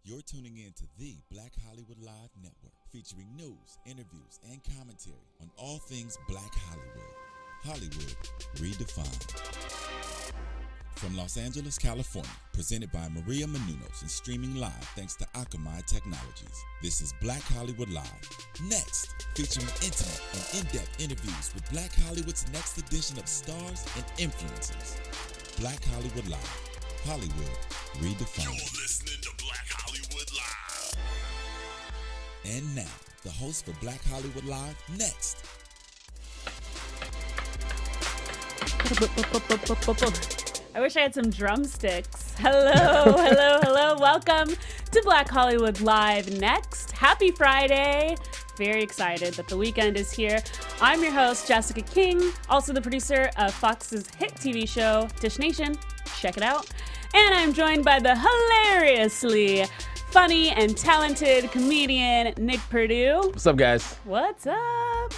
You're tuning in to the Black Hollywood Live Network, featuring news, interviews, and commentary on all things Black Hollywood. Hollywood redefined. From Los Angeles, California, presented by Maria Menounos and streaming live thanks to Akamai Technologies. This is Black Hollywood Live. Next, featuring intimate and in-depth interviews with Black Hollywood's next edition of stars and influencers. Black Hollywood Live. Hollywood redefined. You're listening to Black Hollywood Live. And now, the host for Black Hollywood Live, next. I wish I had some drumsticks. Hello. Welcome to Black Hollywood Live Next. Happy Friday. Very excited that the weekend is here. I'm your host, Jessica King, also the producer of Fox's hit TV show, Dish Nation. Check it out. And I'm joined by the hilariously funny and talented comedian, Nick Perdue. What's up, guys? What's up?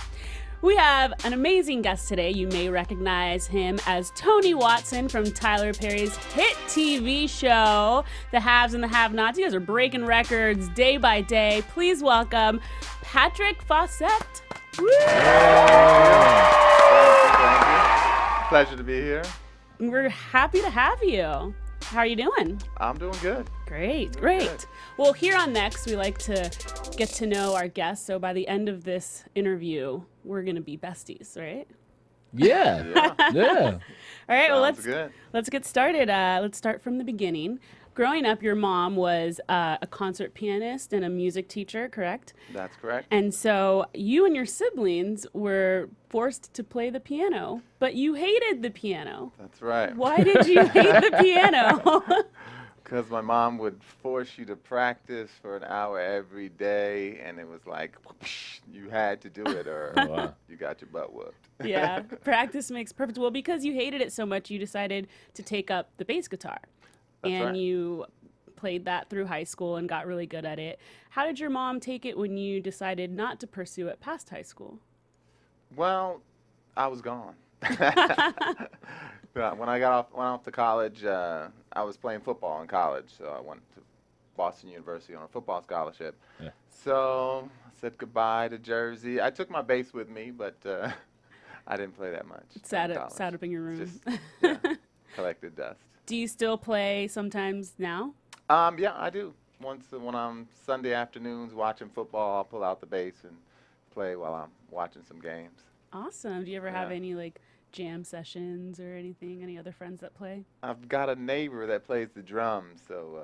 We have an amazing guest today. You may recognize him as Tony Watson from Tyler Perry's hit TV show, The Haves and the Have-Nots. You guys are breaking records day by day. Please welcome Patrick Faucette. Woo! Thank you. Pleasure to be here. We're happy to have you. How are you doing? I'm doing good. Great. Good. Well, here on Next, we like to get to know our guests. So by the end of this interview, we're going to be besties, right? Yeah. All right, well, Sounds good. let's get started. Let's start from the beginning. Growing up, your mom was a concert pianist and a music teacher, correct? That's correct. And so you and your siblings were forced to play the piano, but you hated the piano. That's right. Why did you hate the piano? Because my mom would force you to practice for an hour every day, and it was like, whoosh, you had to do it, or wow. you got your butt whooped. Yeah, practice makes perfect. Well, because you hated it so much, you decided to take up the bass guitar. That's And right. you played that through high school and got really good at it. How did your mom take it when you decided not to pursue it past high school? Well, I was gone. When I went off to college, I was playing football in college, so I went to Boston University on a football scholarship. Yeah. So I said goodbye to Jersey. I took my bass with me, but I didn't play that much. Sat in up college. in your room. Just, yeah, collected dust. Do you still play sometimes now? Yeah, I do. Once when I'm Sunday afternoons watching football, I'll pull out the bass and play while I'm watching some games. Awesome. Do you ever have Yeah. any like jam sessions or anything? Any other friends that play? I've got a neighbor that plays the drums, so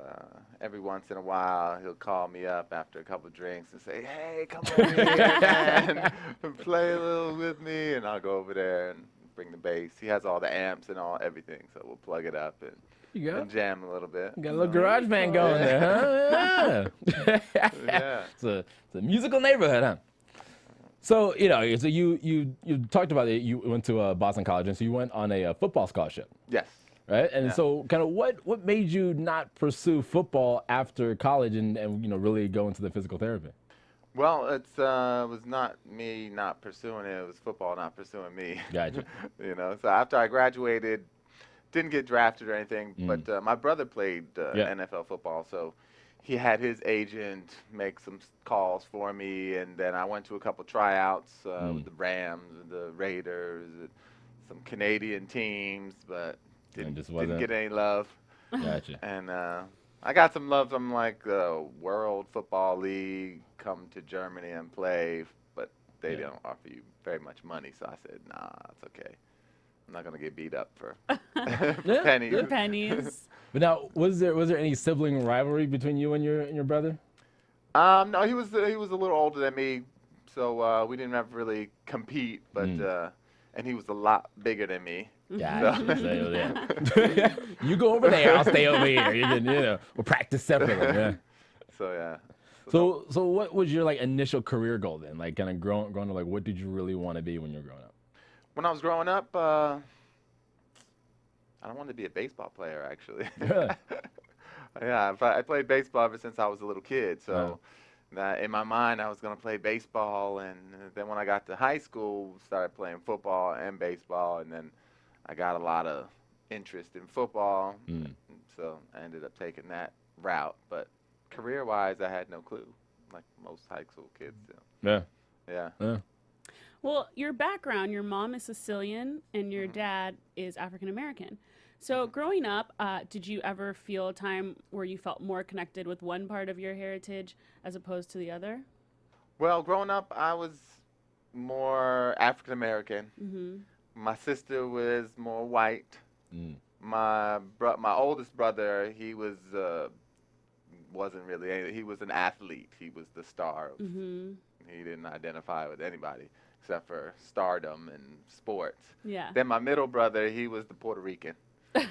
every once in a while he'll call me up after a couple of drinks and say, "Hey, come over here, man, and play a little with me," and I'll go over there and bring the bass. He has all the amps and everything, so we'll plug it up You go. and jam a little bit. Got a little garage band going there, huh? Yeah. It's a musical neighborhood, huh? So, so you talked about it. You went to Boston College, and so you went on a football scholarship, Yes. right? And Yeah. so kind of what made you not pursue football after college and really go into the physical therapy? Well, it was not me not pursuing it. It was football not pursuing me. Gotcha. So after I graduated, didn't get drafted or anything, but my brother played Yeah. NFL football, so he had his agent make some calls for me, and then I went to a couple tryouts with the Rams, and the Raiders, and some Canadian teams, but didn't just wasn't- get any love. Gotcha. And I got some love from like the World Football League, come to Germany and play, but they don't offer you very much money. So I said, nah, it's okay. I'm not gonna get beat up for pennies. The pennies. But now, was there any sibling rivalry between you and your brother? No, he was a little older than me, so we didn't ever really compete. But and he was a lot bigger than me. Gotcha. So, yeah. You go over there, I'll stay over here. You can, we'll practice separately. Yeah. So yeah. So what was your initial career goal then? Like kind of growing up, like what did you really want to be when you were growing up? When I was growing up, I don't want to be a baseball player actually. Really? Yeah, I played baseball ever since I was a little kid. So in my mind, I was going to play baseball. And then when I got to high school, started playing football and baseball. And then I got a lot of interest in football. So I ended up taking that route. But career-wise, I had no clue, like most high school kids do. Yeah. Yeah. Yeah. Well, your background, your mom is Sicilian and your dad is African American. So growing up, did you ever feel a time where you felt more connected with one part of your heritage as opposed to the other? Well, growing up, I was more African American. Mm-hmm. My sister was more white. Mm. My oldest brother, he wasn't really. He was an athlete. He was the star. Mm-hmm. He didn't identify with anybody except for stardom and sports. Yeah. Then my middle brother, he was the Puerto Rican. So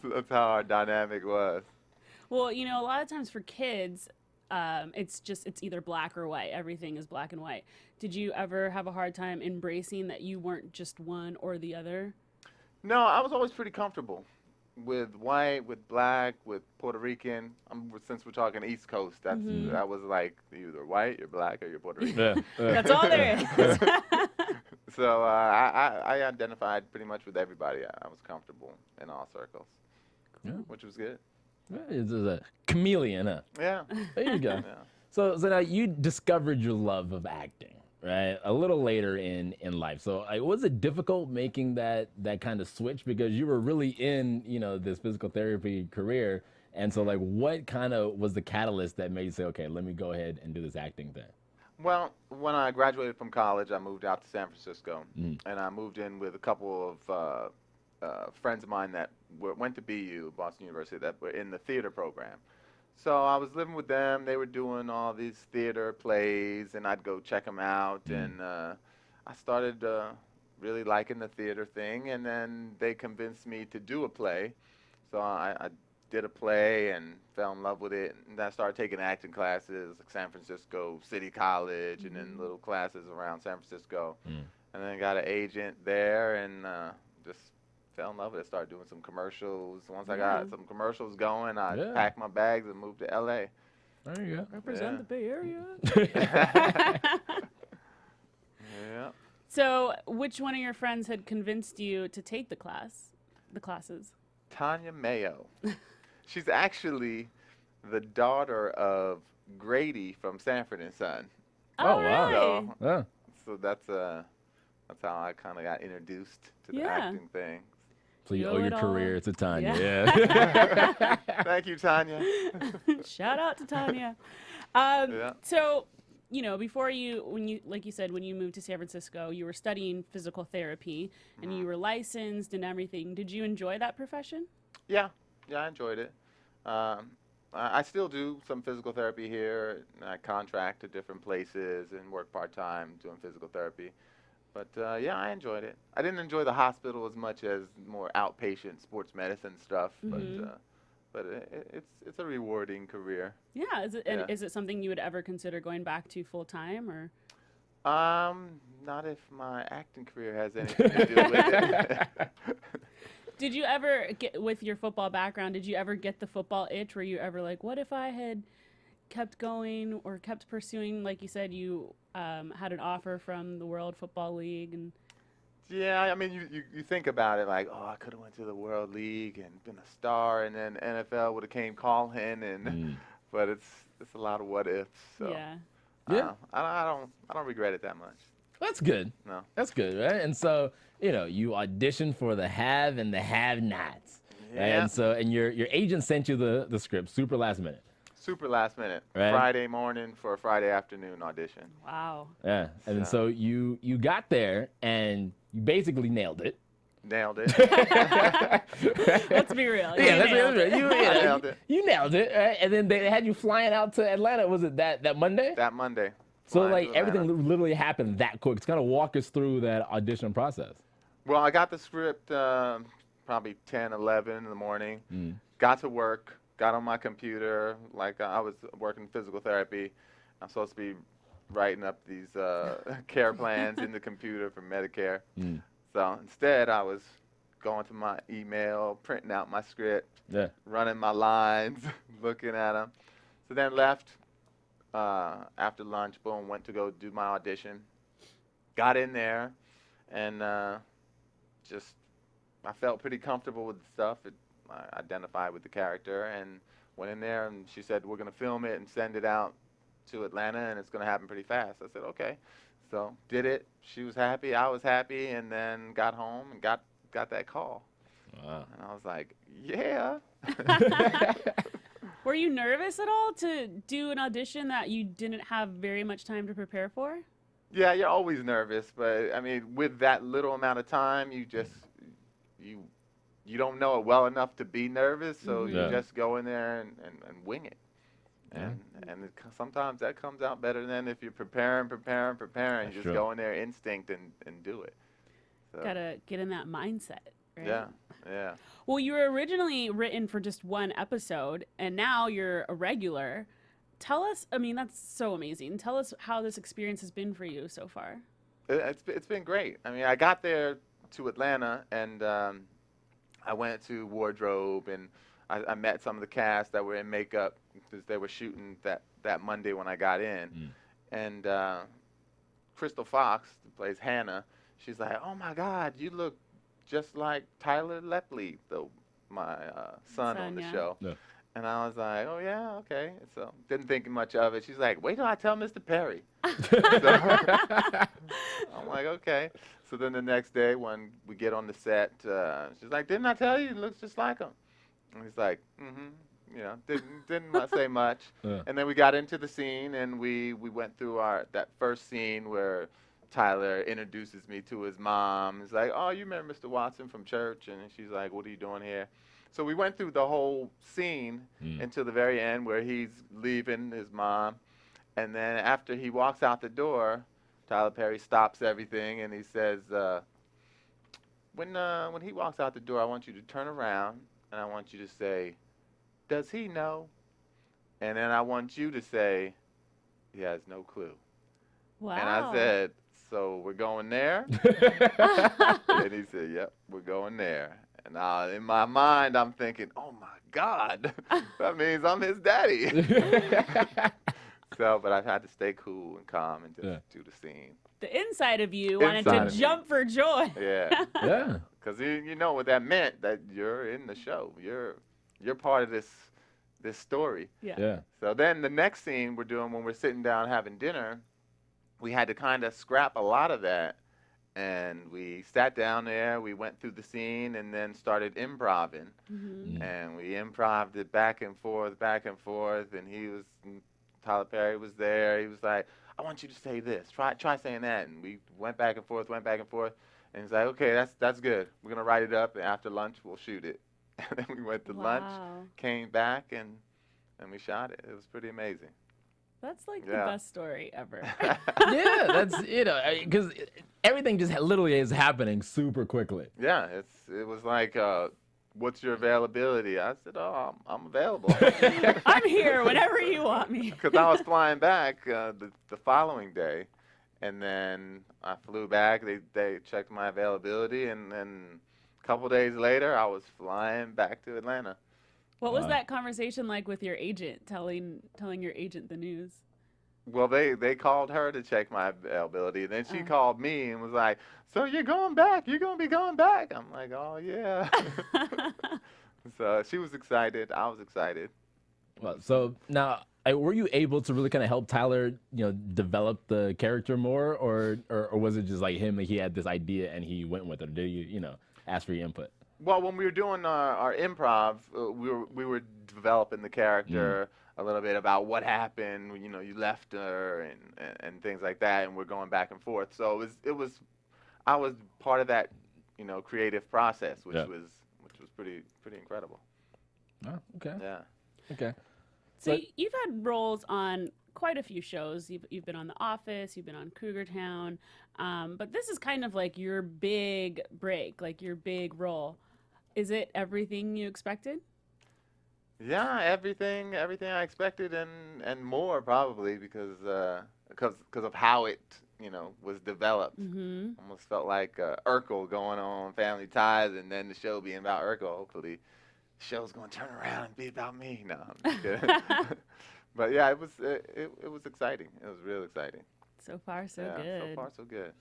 that's how our dynamic was. Well, you know, a lot of times for kids, it's either black or white. Everything is black and white. Did you ever have a hard time embracing that you weren't just one or the other? No, I was always pretty comfortable with white, with black, with Puerto Rican. Since we're talking East Coast, that was like you're either white, you're black, or you're Puerto Rican. Yeah. That's all there is. So I identified pretty much with everybody. I was comfortable in all circles, which was good. Yeah, it's a chameleon, huh? Yeah. There you go. Yeah. So now you discovered your love of acting, right? A little later in life. So was it difficult making that kind of switch because you were really in, this physical therapy career? And so what kind of was the catalyst that made you say, okay, let me go ahead and do this acting thing? Well, when I graduated from college, I moved out to San Francisco, and I moved in with a couple of friends of mine that went to BU, Boston University, that were in the theater program. So I was living with them. They were doing all these theater plays, and I'd go check them out. And I started really liking the theater thing, and then they convinced me to do a play. So I did a play and fell in love with it. And then I started taking acting classes, like San Francisco City College, and then little classes around San Francisco. And then got an agent there, and just fell in love with it. Started doing some commercials. Once I got some commercials going, I packed my bags and moved to LA. There you go. Represent the Bay Area. Yeah. So, which one of your friends had convinced you to take the classes? Tanya Mayo. She's actually the daughter of Grady from Sanford and Son. Oh, wow. So, Yeah. so that's how I kind of got introduced to the Yeah. acting thing. So you Know owe your it all. career to Tanya. Yeah. Yeah. Thank you, Tanya. Shout out to Tanya. Yeah. So, before like you said, when you moved to San Francisco, you were studying physical therapy and you were licensed and everything. Did you enjoy that profession? Yeah, I enjoyed it. I still do some physical therapy here. I contract to different places and work part-time doing physical therapy. But yeah, I enjoyed it. I didn't enjoy the hospital as much as more outpatient sports medicine stuff. But it's a rewarding career. Yeah. Is it something you would ever consider going back to full time or? Not if my acting career has anything to do with it. Did you ever with your football background, did you ever get the football itch? Were you ever like, what if I had kept going or kept pursuing, like you said, you had an offer from the World Football League and Yeah, I mean, you think about it like, oh, I could have went to the World League and been a star, and then NFL would have came calling, and but it's a lot of what ifs. So yeah. I don't regret it that much. That's good. No. That's good, right? And so, you auditioned for the have and the have-nots. Yeah. Right? And so, your agent sent you the script super last minute. Super last minute. Right. Friday morning for a Friday afternoon audition. Wow. Yeah. And then so you got there and you basically nailed it. Nailed it. Let's be real. Yeah, You nailed it. I nailed it. You nailed it, right? And then they had you flying out to Atlanta. Was it that Monday? That Monday. So Flying to everything Atlanta. literally happened that quick. It's kind of walk us through that audition process. Well, I got the script probably 10, 11 in the morning. Got to work. Got on my computer. Like I was working physical therapy. I'm supposed to be writing up these care plans in the computer for Medicare. So instead, I was going to my email, printing out my script, running my lines, looking at them. So then left after lunch, boom, went to go do my audition. Got in there, and I felt pretty comfortable with the stuff. I identified with the character, and Went in there, and she said, we're going to film it and send it out to Atlanta, and it's going to happen pretty fast. I said, okay. So did it. She was happy. I was happy, and then got home and got that call. Wow. And I was like, yeah. Were you nervous at all to do an audition that you didn't have very much time to prepare for? Yeah, you're always nervous, but I mean, with that little amount of time, you don't know it well enough to be nervous, so you just go in there and wing it. And sometimes that comes out better than if you're preparing, That's just true. go in there instinct and do it. So, Gotta get in that mindset, right? yeah. Well, you were originally written for just one episode, and now you're a regular. Tell us, I mean, that's so amazing. Tell us how this experience has been for you so far. It's been great. I mean, I got there to Atlanta, and I went to wardrobe, and I met some of the cast that were in makeup because they were shooting that Monday when I got in. And Crystal Fox, who plays Hannah, she's like, oh my God, you look just like Tyler Lepley, my son on the show. Yeah. And I was like, oh yeah, okay. So didn't think much of it. She's like, wait till I tell Mr. Perry. So, I'm like, okay. So then the next day when we get on the set, she's like, didn't I tell you? It looks just like him. And he's like, you know, didn't say much. And then we got into the scene, and we went through that first scene where Tyler introduces me to his mom. He's like, oh, you remember Mr. Watson from church? And she's like, what are you doing here? So we went through the whole scene until the very end where he's leaving his mom. And then after he walks out the door, Tyler Perry stops everything, and he says, when he walks out the door, I want you to turn around, and I want you to say, does he know? And then I want you to say, he has no clue. Wow. And I said, so we're going there? And he said, yep, we're going there. And in my mind, I'm thinking, oh my God, that means I'm his daddy. So, but I had to stay cool and calm and just do the scene. The inside of you wanted Inside to of me. jump for joy. Yeah. Yeah. Because you know what that meant, that you're in the show. You're part of this story. Yeah. So then the next scene we're doing when we're sitting down having dinner, we had to kind of scrap a lot of that. And we sat down there, we went through the scene, and then started improvising. And we improvised it back and forth, and Tyler Perry was there. He was like, I want you to say this. Try saying that. And we went back and forth. And he's like, okay, that's good. We're going to write it up, and after lunch, we'll shoot it. And then we went to lunch, came back, and we shot it. It was pretty amazing. That's like the best story ever. Yeah, that's, because everything just literally is happening super quickly. Yeah, it was like, what's your availability? I said, oh, I'm available. I'm here whenever you want me. Because I was flying back the following day, and then I flew back. They checked my availability, and then a couple days later, I was flying back to Atlanta. What was that conversation like with your agent, telling your agent the news? Well, they called her to check my availability. Then she called me and was like, so you're going back? You're going to be going back? I'm like, oh, yeah. So she was excited. I was excited. Well, so now, were you able to really kind of help Tyler, develop the character more, or was it just like him, he had this idea and he went with it? Or did you, ask for your input? Well, when we were doing our improv, we were developing the character a little bit about what happened. You left her and things like that, and we're going back and forth. So I was part of that, creative process, which was pretty incredible. Oh, okay. Yeah. Okay. So you've had roles on quite a few shows. You've been on The Office, you've been on Cougar Town, but this is kind of like your big break, like your big role. Is it everything you expected? Yeah, everything I expected and more probably because of how it was developed. Almost felt like Urkel going on Family Ties, and then the show being about Urkel. Hopefully, the show's going to turn around and be about me. No, I'm just kidding. But yeah, it was exciting. It was real exciting. So far, so yeah, good. So far, so good.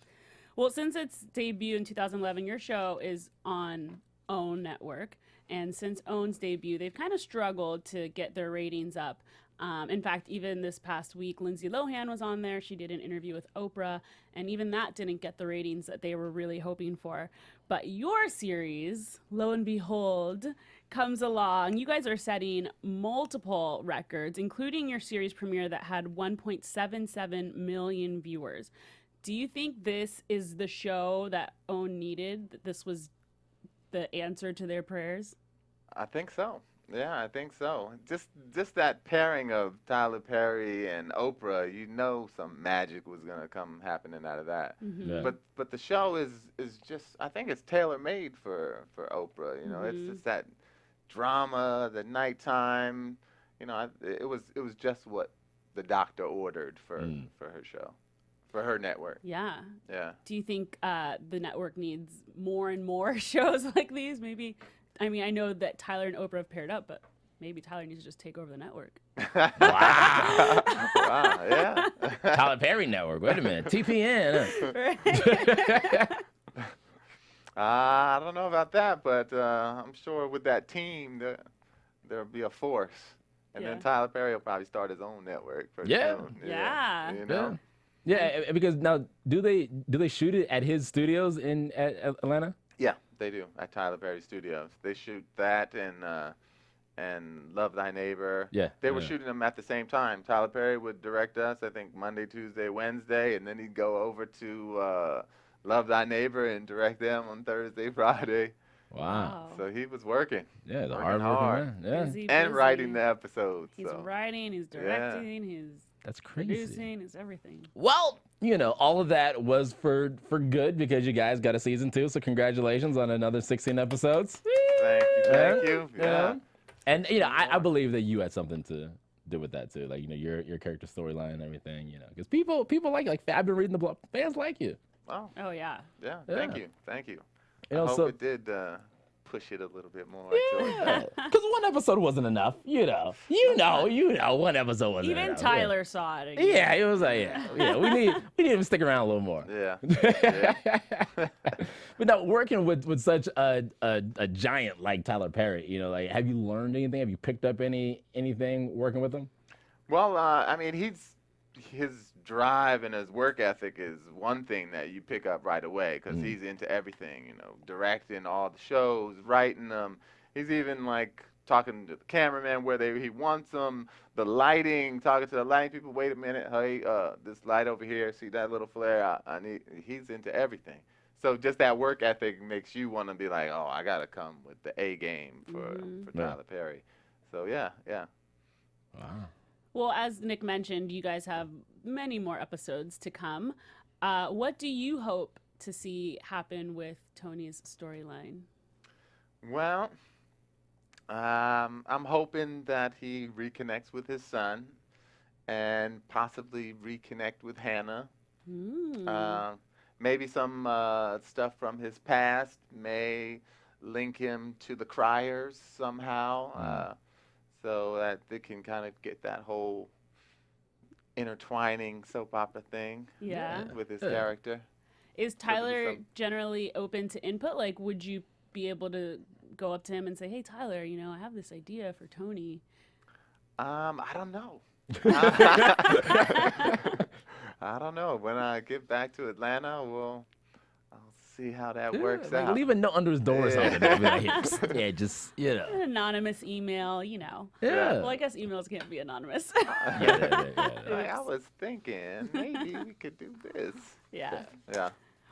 Well, since its debut in 2011, your show is on OWN network. And since OWN's debut, they've kind of struggled to get their ratings up. In fact, even this past week, Lindsay Lohan was on there. She did an interview with Oprah, and even that didn't get the ratings that they were really hoping for. But your series, lo and behold, comes along. You guys are setting multiple records, including your series premiere that had 1.77 million viewers. Do you think this is the show that OWN needed? That this was the answer to their prayers? I think so. Yeah, I think so. Just that pairing of Tyler Perry and Oprah, you know some magic was gonna come happening out of that. Yeah. But the show is just, I think it's tailor made for Oprah. You know, it's just that drama, the nighttime. You know, it was just what the doctor ordered for her show, for her network. Yeah. Yeah. Do you think the network needs more and more shows like these? Maybe. I mean, I know that Tyler and Oprah have paired up, but maybe Tyler needs to just take over the network. Wow. Wow. Yeah. Tyler Perry Network. Wait a minute. TPN. Right? I don't know about that, but I'm sure with that team, there'll be a force. And then Yeah. Tyler Perry will probably start his own network. Pretty Yeah. soon. Yeah. You know? Yeah, because now do they shoot it at his studios at Atlanta? Yeah, they do at Tyler Perry Studios. They shoot that and Love Thy Neighbor. Yeah. They were shooting them at the same time. Tyler Perry would direct us, I think, Monday, Tuesday, Wednesday, and then he'd go over to Love Thy Neighbor and direct them on Thursday, Friday. Wow. So he was working. Yeah, the Working hard hard. working man. Yeah. Busy, And busy. writing the episodes. He's so. writing, he's directing, he's That's crazy. producing, he's everything. Well, you know, all of that was for good because you guys got a season 2. So congratulations on another 16 episodes. Thank you. Thank you. Yeah. Yeah. And you know, I believe that you had something to do with that too. Like, you know, your character storyline and everything. You know, because people like I've been reading the blog. Fans like you. Wow. Oh, yeah. Yeah. Yeah. Thank you. Thank you. You I know, hope so it did push it a little bit more. yeah, because one episode wasn't enough. You know, one episode wasn't Even enough. Tyler saw it. Yeah, it was like, yeah, we need him to stick around a little more. Yeah. But now, working with such a giant like Tyler Perry, you know, like, have you learned anything? Have you picked up anything working with him? Well, I mean, his drive and his work ethic is one thing that you pick up right away because he's into everything, you know, directing all the shows, writing them. He's even like talking to the cameraman where he wants them, the lighting, talking to the lighting people. Wait a minute, hey, this light over here, see that little flare? He's into everything. So just that work ethic makes you want to be like, oh, I got to come with the A game for Tyler Perry. So, yeah. Wow. Well, as Nick mentioned, you guys have many more episodes to come. What do you hope to see happen with Tony's storyline? Well, I'm hoping that he reconnects with his son and possibly reconnect with Hannah. Maybe some stuff from his past may link him to the Criers somehow. So that they can kind of get that whole intertwining soap opera thing with his character. Is Tyler generally open to input? Like, would you be able to go up to him and say, hey, Tyler, you know, I have this idea for Tony? I don't know. I don't know. When I get back to Atlanta, I'll see how that works like, out. leave a note under his door or something. Like, yeah, just, you know. An anonymous email, you know. Yeah. Well, I guess emails can't be anonymous. I was thinking maybe we could do this. Yeah. Yeah.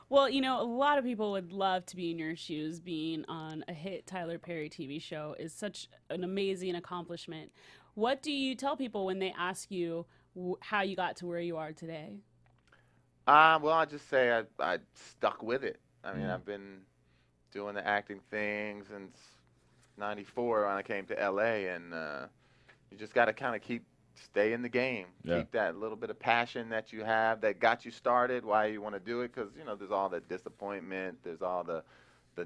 Well, you know, a lot of people would love to be in your shoes. Being on a hit Tyler Perry TV show is such an amazing accomplishment. What do you tell people when they ask you how you got to where you are today? Well, I just say I stuck with it. I mean, I've been doing the acting thing since '94 when I came to LA, and you just got to kind of stay in the game. Yeah. Keep that little bit of passion that you have that got you started, why you want to do it, because, you know, there's all the disappointment, there's all the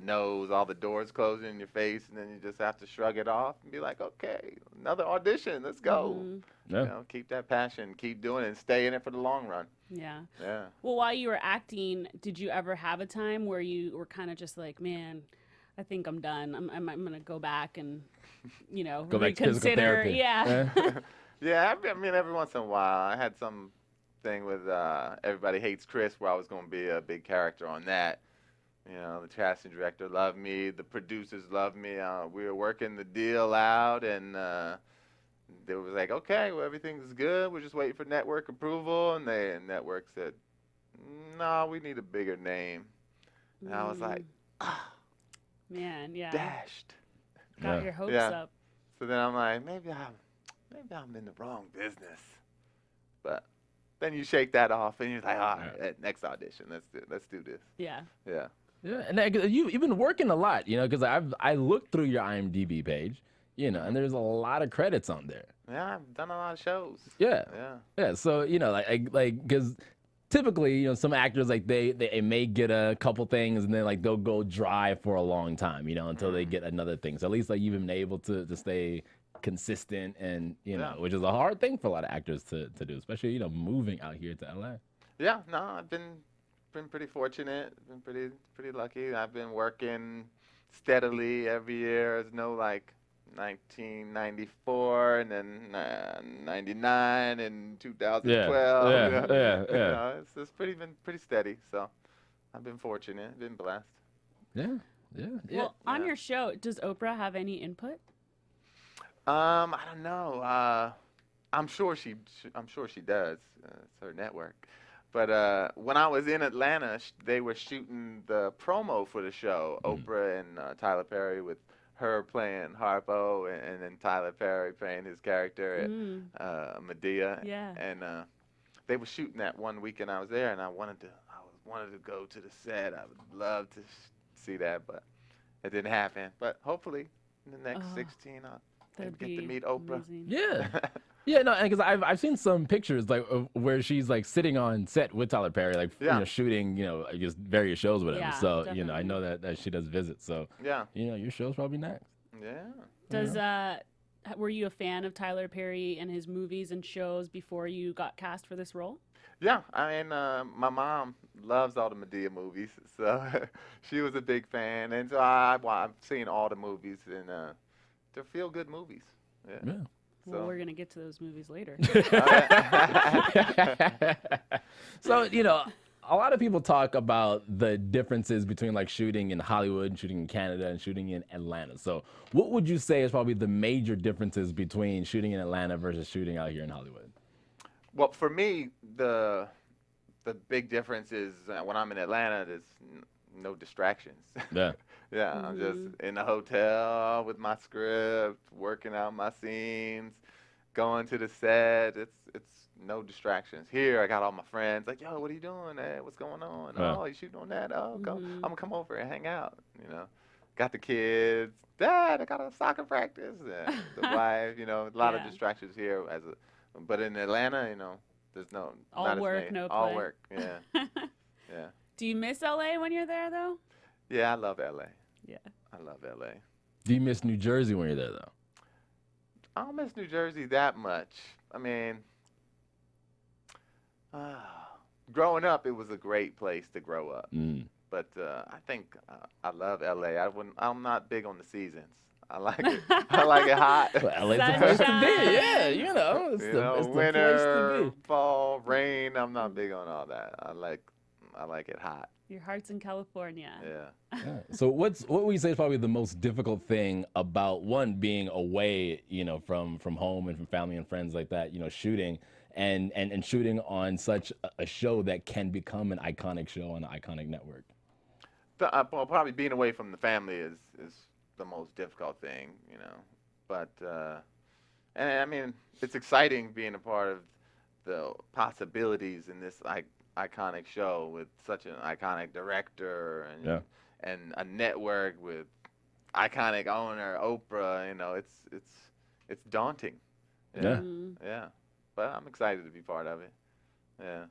no's, all the doors closing in your face, and then you just have to shrug it off and be like, okay, another audition, let's go. Yeah. You know, keep that passion, keep doing it, and stay in it for the long run. Yeah. Yeah. Well, while you were acting, did you ever have a time where you were kind of just like, man, I think I'm done. I'm going to go back and, Go back to physical reconsider. therapy. Yeah. Yeah, I mean, every once in a while, I had some thing with Everybody Hates Chris where I was going to be a big character on that. The casting director loved me. The producers loved me. We were working the deal out, and they was like, okay, well, everything's good. We're just waiting for network approval. And network said, no, we need a bigger name. And I was like, Man, yeah. dashed. Got your hopes Yeah. up. So then I'm like, maybe I'm in the wrong business. But then you shake that off, and you're like, all right, next audition, let's do this. Yeah. Yeah. Yeah, and you've been working a lot, because I looked through your IMDb page, and there's a lot of credits on there. Yeah, I've done a lot of shows. Yeah. Yeah. Yeah. So because typically, some actors they may get a couple things and then they'll go dry for a long time, until they get another thing. So at least you've been able to stay consistent and which is a hard thing for a lot of actors to do, especially moving out here to LA. Yeah. No, I've been pretty fortunate. Been pretty lucky. I've been working steadily every year. There's no 1994 and then 99 and 2012. Yeah. It's been pretty steady. So I've been fortunate, been blessed. Yeah. Well, on your show, does Oprah have any input? I don't know. I'm sure she does. It's her network. But when I was in Atlanta, they were shooting the promo for the show. Oprah and Tyler Perry, with her playing Harpo, and then Tyler Perry playing his character at Medea. Yeah. And they were shooting that one weekend I was there, and I wanted to go to the set. I would love to see that, but it didn't happen. But hopefully, in the next 16, I'll get to meet Oprah. Amazing. Yeah. Yeah, no, because I've seen some pictures of where she's sitting on set with Tyler Perry, shooting, I guess various shows with him. Yeah, So definitely. I know that she does visits. So Yeah. your show's probably next. Yeah. Does were you a fan of Tyler Perry and his movies and shows before you got cast for this role? Yeah, I mean, my mom loves all the Medea movies, so she was a big fan, and so I've seen all the movies, and they're feel-good movies. Yeah. Well, So- we're gonna get to those movies later. So a lot of people talk about the differences between shooting in Hollywood, shooting in Canada, and shooting in Atlanta. So what would you say is probably the major differences between shooting in Atlanta versus shooting out here in Hollywood? Well, for me, the big difference is when I'm in Atlanta, there's no distractions. Yeah. Yeah, I'm just in the hotel with my script, working out my scenes, going to the set. It's no distractions. Here, I got all my friends like, yo, what are you doing? Hey, what's going on? Yeah. Oh, you shooting on that? Oh, I'm gonna come over and hang out. Got the kids. Dad, I got a soccer practice. The wife. A lot of Yeah. distractions here. But in Atlanta, there's not All as work, many. no All play. work. Yeah. Yeah. Do you miss LA when you're there though? Yeah, I love LA. Yeah. I love LA. Do you miss New Jersey when you're there though? I don't miss New Jersey that much. I mean, growing up, it was a great place to grow up. But I think I love LA. I'm not big on the seasons. I like it. I like it hot. Well, LA's the place to be. Sunshine. Yeah, it's You the know, place winter, to be. fall, rain. I'm not big on all that. I like it hot. Your heart's in California. Yeah. Yeah. So what would you say is probably the most difficult thing about one being away, from home and from family and friends like that, shooting and shooting on such a show that can become an iconic show on an iconic network? Well, probably being away from the family is the most difficult thing, But and I mean, it's exciting being a part of the possibilities in this iconic show with such an iconic director and a network with iconic owner Oprah. It's daunting. Yeah. Yeah. But I'm excited to be part of it. Yeah.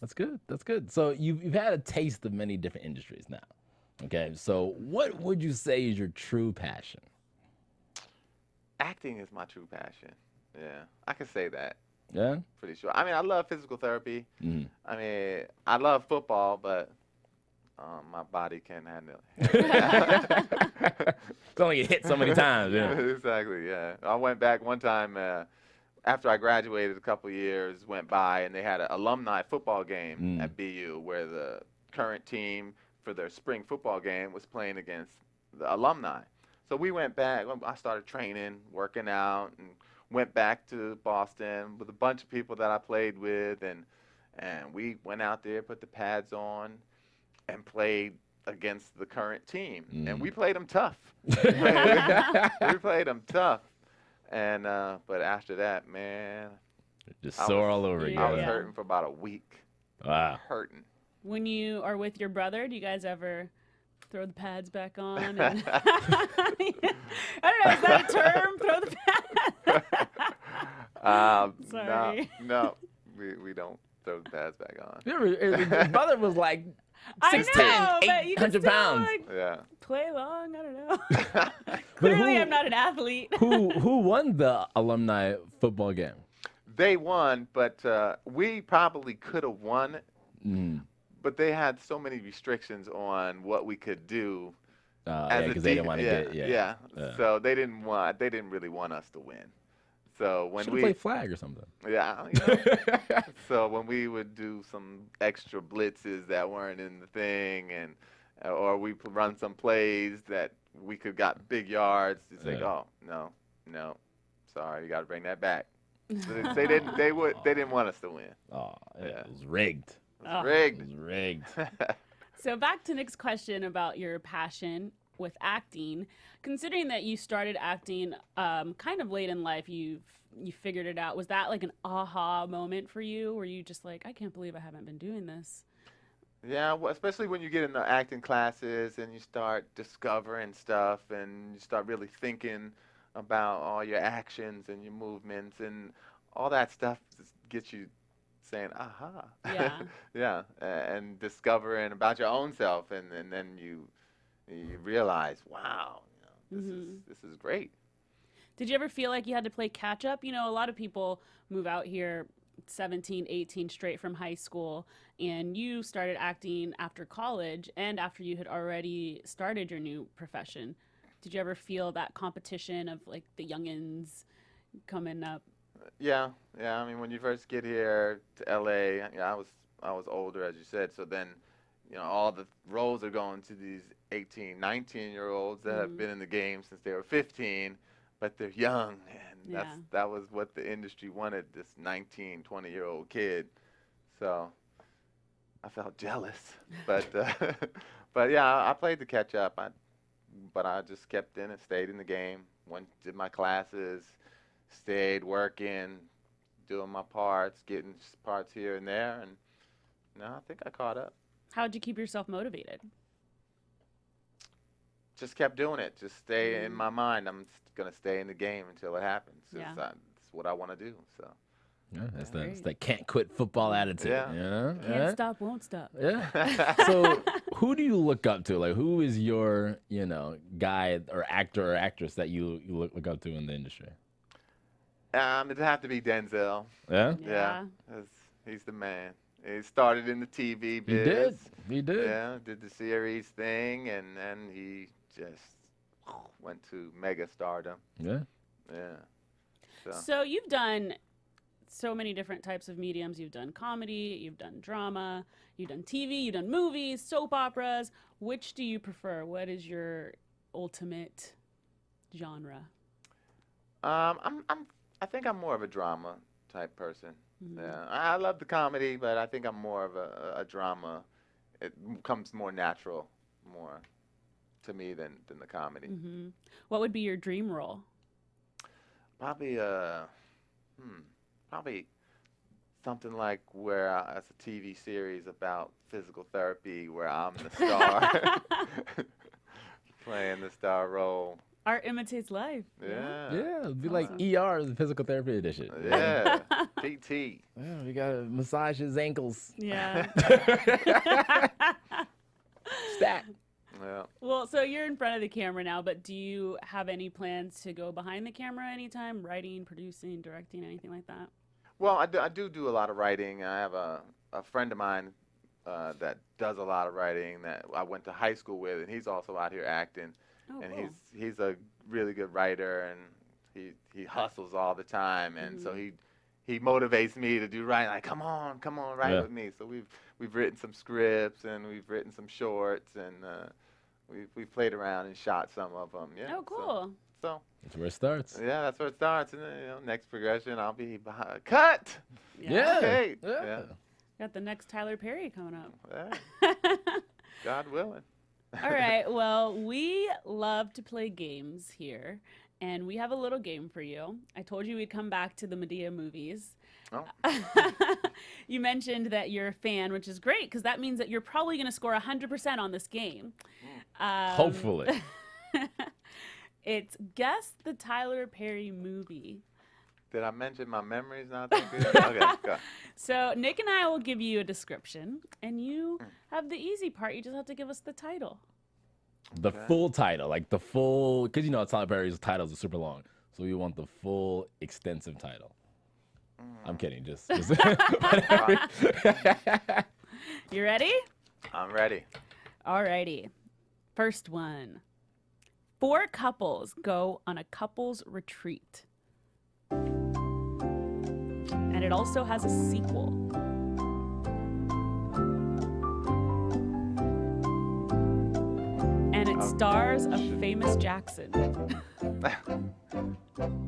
That's good. That's good. So you've had a taste of many different industries now. Okay. So what would you say is your true passion? Acting is my true passion. Yeah. I can say that. Yeah. Pretty sure. I mean, I love physical therapy. Mhm. I mean, I love football, but my body can't handle it. It's only get hit so many times. Yeah. Exactly, yeah. I went back one time after I graduated, a couple years went by, and they had an alumni football game at BU where the current team for their spring football game was playing against the alumni. So we went back. I started training, working out, and went back to Boston with a bunch of people that I played with, and we went out there, put the pads on, and played against the current team. And we played them tough. we played them tough. And but after that, man, just sore all over again. again. I was hurting for about a week. Wow. Hurting. When you are with your brother, do you guys ever throw the pads back on? And I don't know, is that a term? Throw the pads? Sorry. No, we don't throw the pads back on. His brother was like I 6'10", know, but you can 800 still, pounds. like, Yeah. play along. I don't know. Clearly, I'm not an athlete. who won the alumni football game? They won, but we probably could have won. But they had so many restrictions on what we could do. Because they didn't want to get yeah. So they didn't really want us to win. So when we play flag or something. Yeah. So when we would do some extra blitzes that weren't in the thing, and or we run some plays that we could got big yards, it's like, oh no, sorry, you got to bring that back. So they didn't want us to win. Oh, it was rigged. Rigged. It was rigged. So back to Nick's question about your passion with acting. Considering that you started acting kind of late in life, you figured it out. Was that like an aha moment for you? Were you just like, I can't believe I haven't been doing this? Yeah, well, especially when you get into acting classes and you start discovering stuff and you start really thinking about all your actions and your movements and all that stuff just gets you saying, aha. Yeah. Yeah, and discovering about your own self, and then you realize, wow, this is great. Did you ever feel like you had to play catch up? You know, a lot of people move out here 17, 18 straight from high school, and you started acting after college and after you had already started your new profession. Did you ever feel that competition of like the youngins coming up? Yeah. I mean, when you first get here to LA, I was older, as you said. So then, all the roles are going to these 18, 19-year-olds that have been in the game since they were 15, but they're young, and that was what the industry wanted, this 19, 20-year-old kid. So I felt jealous, but but yeah, I played to catch up. But I just kept in and stayed in the game. Did my classes. Stayed working, doing my parts, getting parts here and there, and I think I caught up. How'd you keep yourself motivated? Just kept doing it. Just stay in my mind. I'm gonna stay in the game until it happens. It's what I want to do. So. Yeah, that's that can't quit football attitude. Yeah. Can't stop, won't stop. Yeah. So who do you look up to? Like, who is your guy or actor or actress that you look up to in the industry? It'd have to be Denzel. Yeah? He's the man. He started in the TV biz. He did. Yeah, did the series thing, and he just went to mega stardom. Yeah. Yeah. So you've done so many different types of mediums. You've done comedy, you've done drama, you've done TV, you've done movies, soap operas. Which do you prefer? What is your ultimate genre? I think I'm more of a drama type person. Yeah, I love the comedy, but I think I'm more of a drama. It comes more natural, more to me than the comedy. What would be your dream role? Probably probably something like where it's a TV series about physical therapy where I'm the star, playing the star role. Art imitates life. Yeah. Yeah, it'd be like ER, the physical therapy edition. Yeah. PT. Yeah, we gotta massage his ankles. Yeah. Stat. Yeah. Well, so you're in front of the camera now, but do you have any plans to go behind the camera anytime? Writing, producing, directing, anything like that? Well, I do a lot of writing. I have a friend of mine that does a lot of writing that I went to high school with, and he's also out here acting. Oh, And cool. he's a really good writer, and he hustles all the time, and so he motivates me to do writing. Like, come on, write with me. So we've written some scripts, and we've written some shorts, and we've played around and shot some of them. Yeah. Oh, cool. So That's where it starts. yeah, that's where it starts, and then, next progression, I'll be behind. Cut. Yeah. Okay. Yeah. Got the next Tyler Perry coming up. Yeah. God willing. All right. Well, we love to play games here, and we have a little game for you. I told you we'd come back to the Medea movies. Oh. You mentioned that you're a fan, which is great because that means that you're probably going to score 100% on this game. Hopefully. It's Guess the Tyler Perry Movie. Did I mention my memory's not that good? Okay, go. So Nick and I will give you a description, and you have the easy part. You just have to give us the title. The full title, like the full, because Tyler Perry's titles are super long, so we want the full extensive title. I'm kidding, just You ready? I'm ready. Alrighty. First one. 4 couples go on a couples retreat. And it also has a sequel. And it stars a famous Jackson.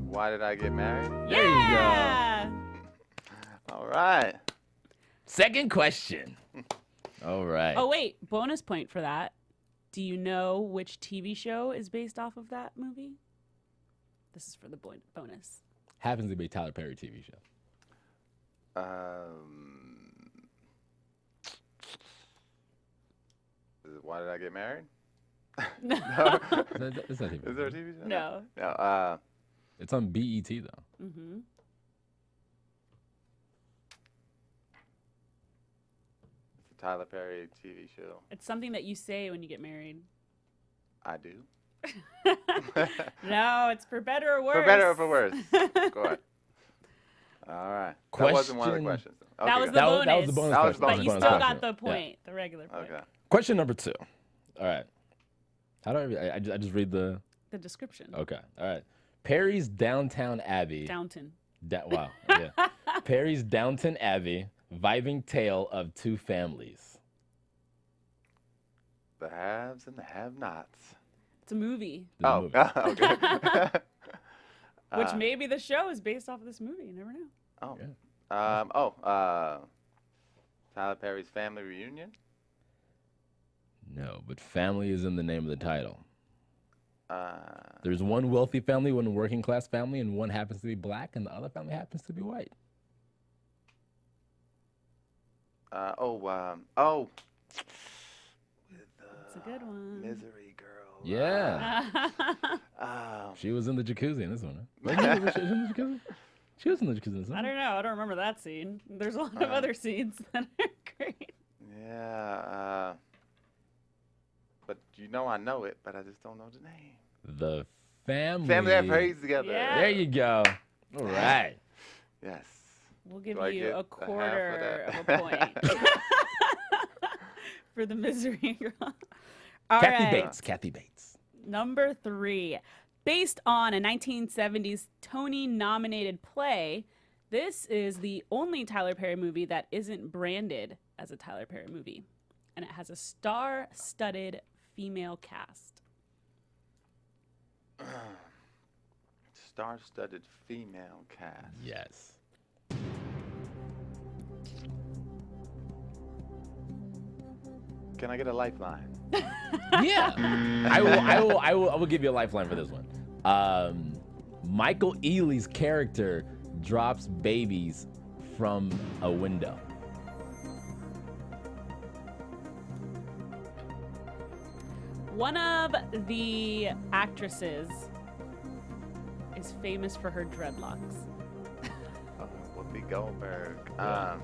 Why did I get married? There you go. Yeah! All right. Second question. All right. Oh, wait. Bonus point for that. Do you know which TV show is based off of that movie? This is for the bonus. Happens to be a Tyler Perry TV show. Why did I get married? No. It's not TV. Is there a TV show? No. No. It's on BET though. Mm-hmm. It's a Tyler Perry TV show. It's something that you say when you get married. I do. No, it's for better or worse. For better or for worse. Go ahead. All right. That wasn't one of the questions. Though. That Okay, was go. the That bonus. was the bonus That was question. the But bonus you question. still Bonus got the Yeah. point, the regular point. Okay. Question number 2. All right. How do I just read the... The description. Okay. All right. Perry's Downtown Abbey. Downton. Wow. Yeah. Perry's Downton Abbey, vibing tale of 2 families. The haves and the have-nots. It's a movie, There's a movie. Okay. which maybe the show is based off of this movie. You never know. Oh. Tyler Perry's Family Reunion. No, but family is in the name of the title. There's one wealthy family, one working class family, and one happens to be black, and the other family happens to be white. It's a good one. Misery Girl. Yeah. She was in the jacuzzi in this one. Right? Wasn't she in the jacuzzi? She was in the jacuzzi in this one. I don't know. I don't remember that scene. There's a lot of other scenes that are great. Yeah. But I know it, but I just don't know the name. The family. Family that prays together. Yeah. There you go. All right. Yes. We'll give Do I you get a a quarter half of a of that? point for the Misery Girl. All Kathy right. Bates. Kathy Bates. Number 3. Based on a 1970s Tony-nominated play, this is the only Tyler Perry movie that isn't branded as a Tyler Perry movie. And it has a star-studded female cast. Star-studded female cast. Yes. Can I get a lifeline? Yeah. I will give you a lifeline for this one. Michael Ealy's character drops babies from a window. One of the actresses is famous for her dreadlocks. Whoopi Goldberg. I'm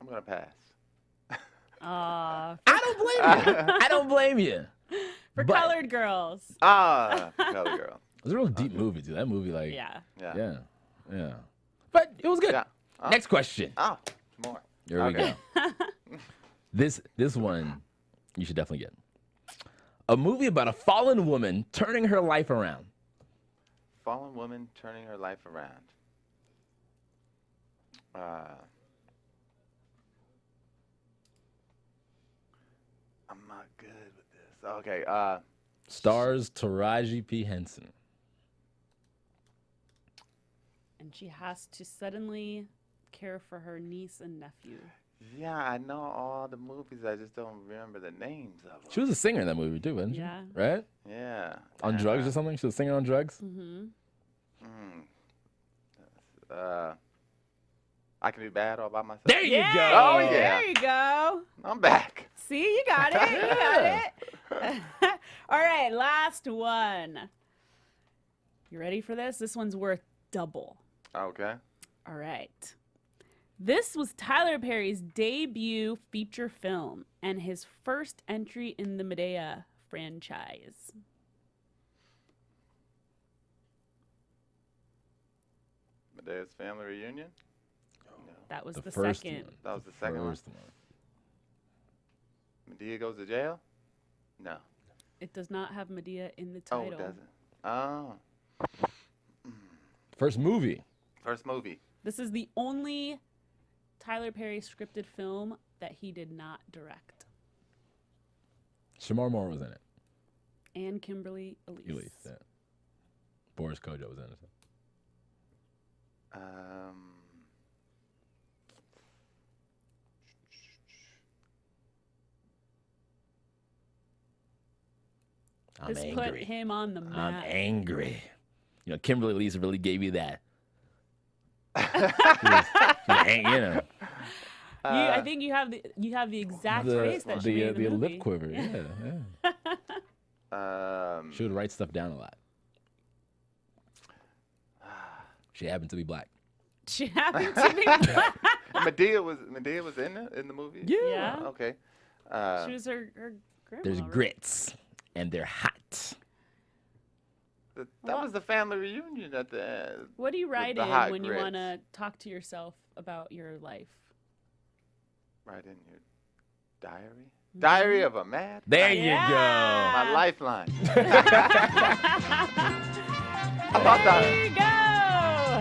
gonna pass. Aw, I don't blame you. I don't blame you. for But- Colored Girls. Color Girl. was a real deep movie, too. That movie, like, Yeah. yeah. But it was good. Yeah. Next question. Oh, more. Here we Okay. go. This one you should definitely get. A movie about a fallen woman turning her life around. Fallen woman turning her life around. I'm not good with this. Okay. Stars Taraji P. Henson. And she has to suddenly care for her niece and nephew. Yeah, I know all the movies. I just don't remember the names of them. She was a singer in that movie, too, wasn't she? Yeah. Right? Yeah. On drugs or something? She was a singer on drugs? Mm-hmm. I Can Be Bad All By Myself. There you Yeah. go. Oh, yeah. There you go. I'm back. See, you got it. You got it. All right, last one. You ready for this? This one's worth double. Okay. All right. This was Tyler Perry's debut feature film and his first entry in the Medea franchise. Medea's Family Reunion. That was the first second. one. That was the second one. First one. Medea Goes to Jail. No. It does not have Medea in the Oh, title. it doesn't. Oh. First movie. First movie. This is the only Tyler Perry scripted film that he did not direct. Shamar Moore was in it. And Kimberly Elise. Elise, yeah. Boris Kodjoe was in it. I'm This angry. put him on the map. I'm angry. You know, Kimberly Elise really gave you that. You know, I think you have the exact face that she made in the movie. lip quiver. Yeah. She would write stuff down a lot. She happened to be black. She happened to be black. Medea was in the movie. Yeah. Okay. She was her grandma. There's right? grits, and they're hot. That was the family reunion at the end. What do you write the in hot when you grits. want to talk to yourself about your life? Right in your diary. Diary of a Mad. There Night. you My lifeline. There you go.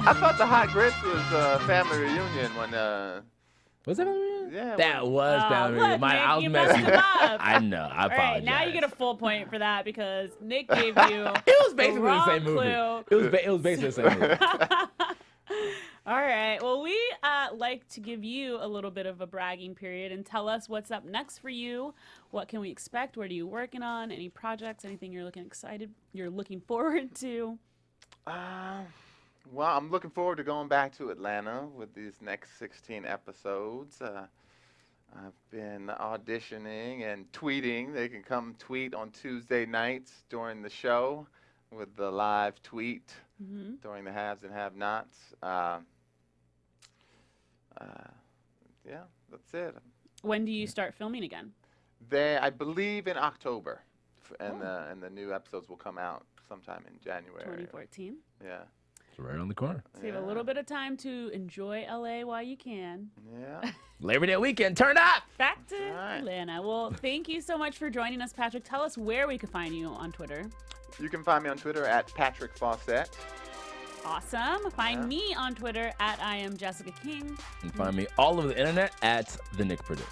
I thought the hot grits was family reunion when Was that? yeah. That was Oh, family. look, My Nick, I was you messing. messed him up. I know. I All apologize. right, now you get a full point for that because Nick gave you It was basically the wrong same movie. clue. It was basically the same movie. All right. Well, we like to give you a little bit of a bragging period and tell us what's up next for you. What can we expect? What are you working on? Any projects? Anything you're looking forward to? Well, I'm looking forward to going back to Atlanta with these next 16 episodes. I've been auditioning and tweeting. They can come tweet on Tuesday nights during the show with the live tweet during the haves and have-nots. Yeah, that's it. When do you start filming again? I believe in October, and the new episodes will come out sometime in January. 2014. Yeah. It's right on the corner. So you have a little bit of time to enjoy LA while you can. Yeah. Labor Day weekend, turn up! Back to right. Atlanta. Well, thank you so much for joining us, Patrick. Tell us where we can find you on Twitter. You can find me on Twitter at Patrick Faucette. Awesome. Find me on Twitter at I am Jessica King. And find me all over the internet at the Nick Perdue.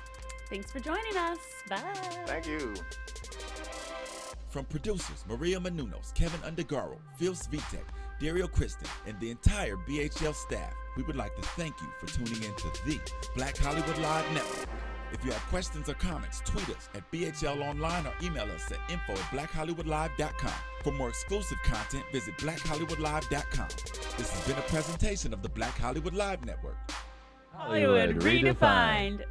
Thanks for joining us. Bye. Thank you. From producers Maria Menounos, Kevin Undergaro, Phil Svitek, Dario Kristen, and the entire BHL staff, we would like to thank you for tuning in to the Black Hollywood Live Network. If you have questions or comments, tweet us at BHL Online or email us at info@blackhollywoodlive.com. For more exclusive content, visit blackhollywoodlive.com. This has been a presentation of the Black Hollywood Live Network. Hollywood redefined.